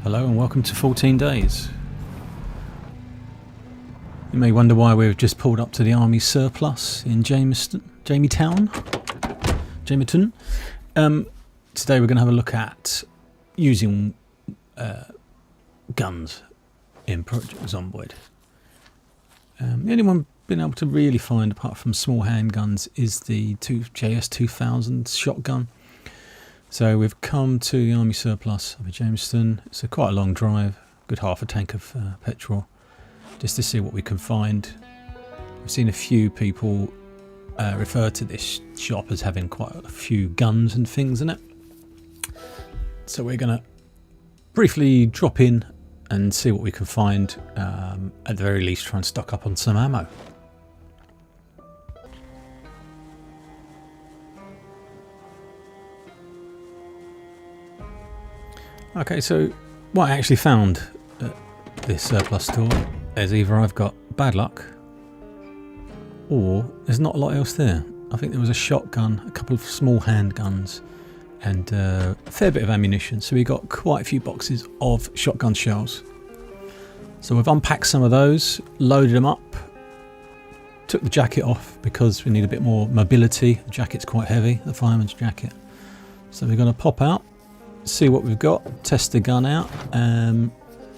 Hello and welcome to 14 Days. You may wonder why we've just pulled up to the army surplus in Jamestown. Today we're going to have a look at using guns in Project Zomboid. The only one been able to really find, apart from small handguns, is the JS2000 shotgun. So we've come to the army surplus of Jamestown. It's quite a long drive, good half a tank of petrol, just to see what we can find. I've seen a few people refer to this shop as having quite a few guns and things in it. So we're going to briefly drop in and see what we can find. At the very least, try and stock up on some ammo. Okay, so what I actually found at this surplus store is either I've got bad luck or there's not a lot else there. I think there was a shotgun, a couple of small handguns and a fair bit of ammunition. So we got quite a few boxes of shotgun shells. So we've unpacked some of those, loaded them up, took the jacket off because we need a bit more mobility. The jacket's quite heavy, the fireman's jacket. So we're going to pop out, see what we've got, test the gun out.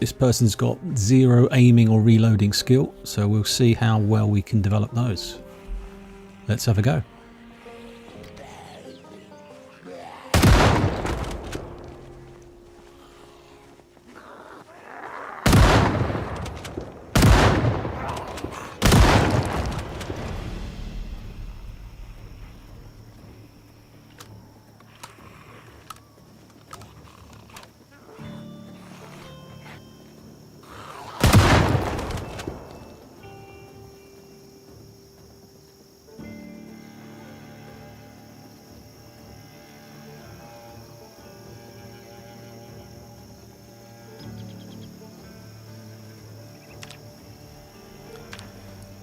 This person's got 0 aiming or reloading skill, so we'll see how well we can develop those. Let's have a go.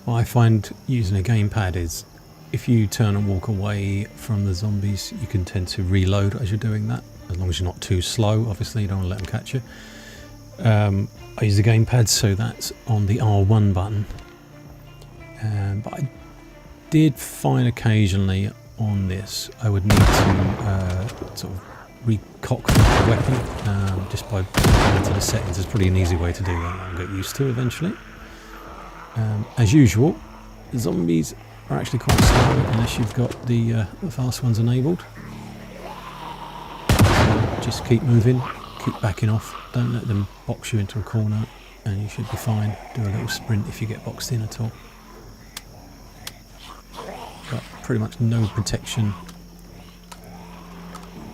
What I find using a gamepad is if you turn and walk away from the zombies, you can tend to reload as you're doing that, as long as you're not too slow. Obviously you don't want to let them catch you. I use the gamepad, so that's on the R1 button, but I did find occasionally on this I would need to sort of recock the weapon just by going into the settings. There's probably an easy way to do that I'll get used to eventually. As usual, the zombies are actually quite slow unless you've got the fast ones enabled. So just keep moving, keep backing off, don't let them box you into a corner and you should be fine. Do a little sprint if you get boxed in at all. Got pretty much no protection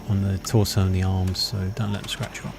on the torso and the arms, so don't let them scratch you up.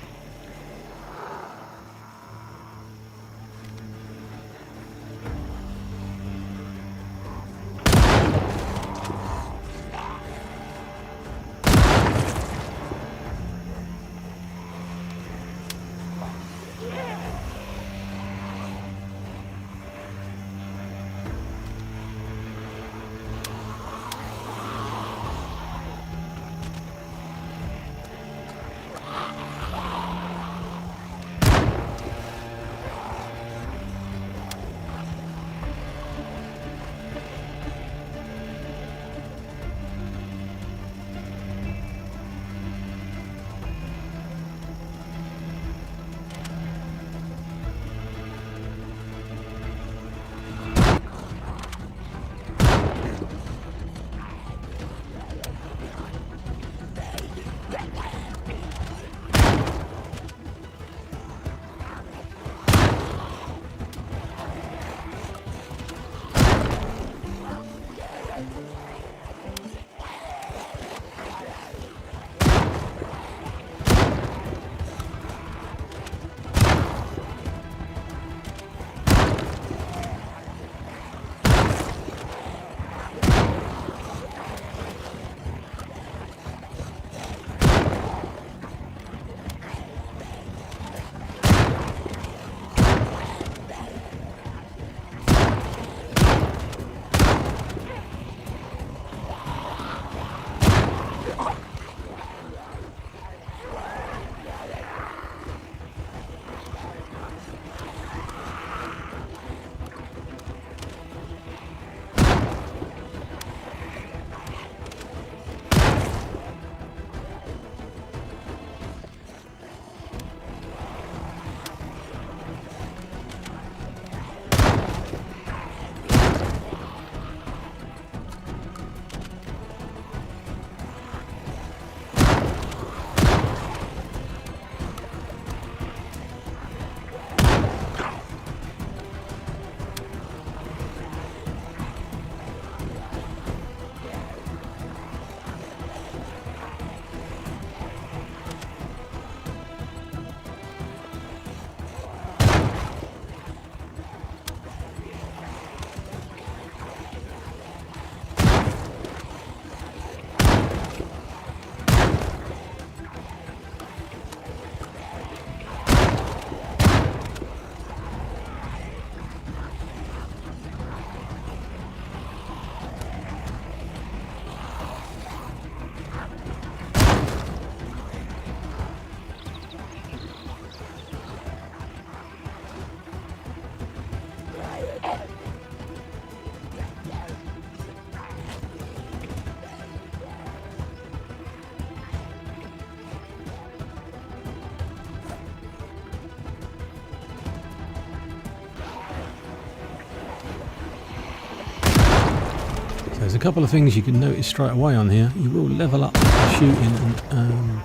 So there's a couple of things you can notice straight away on here. You will level up shooting and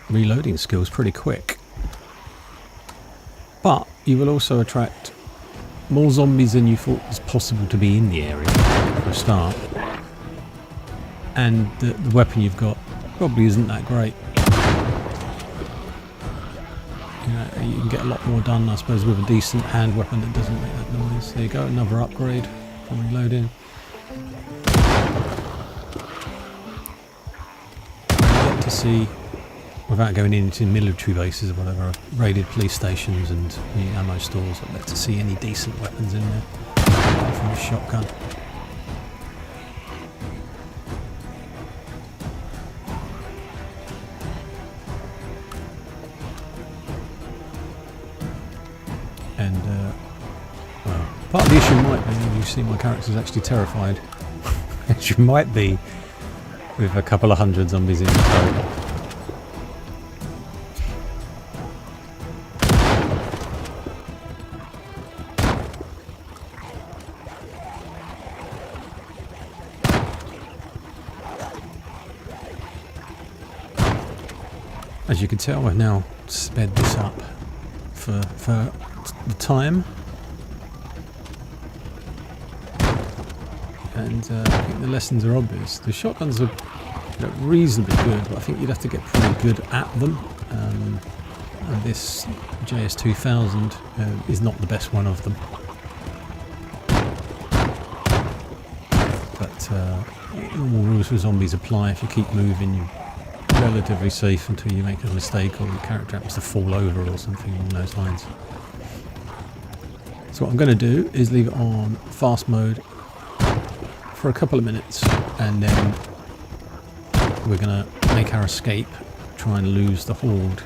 reloading skills pretty quick. But you will also attract more zombies than you thought was possible to be in the area for a start. And the weapon you've got probably isn't that great. You can get a lot more done, I suppose, with a decent hand weapon that doesn't make that noise. There you go, another upgrade from reloading. You get to see, without going into military bases or whatever, I've raided police stations and ammo stores. I'd like to see any decent weapons in there, apart from a shotgun. And, well, part of the issue might be, you see my character's actually terrified, as you might be with a couple of hundred zombies in the total. As you can tell, I've now sped this up for the time, and I think the lessons are obvious. The shotguns are reasonably good, but I think you'd have to get pretty good at them, and this JS2000 is not the best one of them. But normal rules for zombies apply. If you keep moving, you're relatively safe until you make a mistake or your character happens to fall over or something along those lines. So what I'm going to do is leave it on fast mode for a couple of minutes, and then we're going to make our escape, try and lose the Hoard,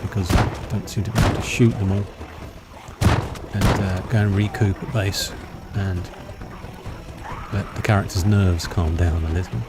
because I don't seem to be able to shoot them all, and go and recoup at base and let the character's nerves calm down a little.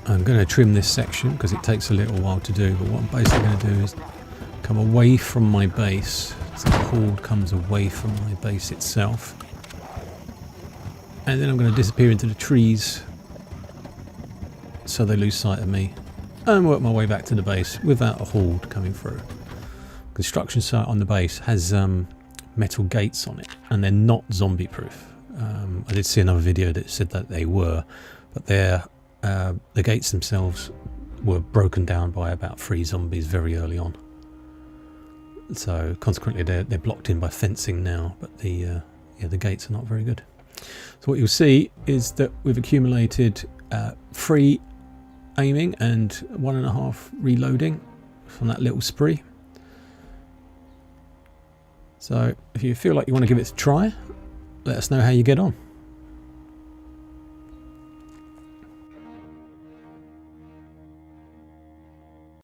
I'm going to trim this section because it takes a little while to do, but what I'm basically going to do is come away from my base, so the Hoard comes away from my base itself, and then I'm going to disappear into the trees so they lose sight of me, and work my way back to the base without a Hoard coming through. Construction site on the base has metal gates on it, and they're not zombie proof. I did see another video that said that they were, but they're the gates themselves were broken down by about 3 zombies very early on. So consequently they're blocked in by fencing now, but the gates are not very good. So what you'll see is that we've accumulated free aiming and 1.5 reloading from that little spree. So if you feel like you want to give it a try, let us know how you get on.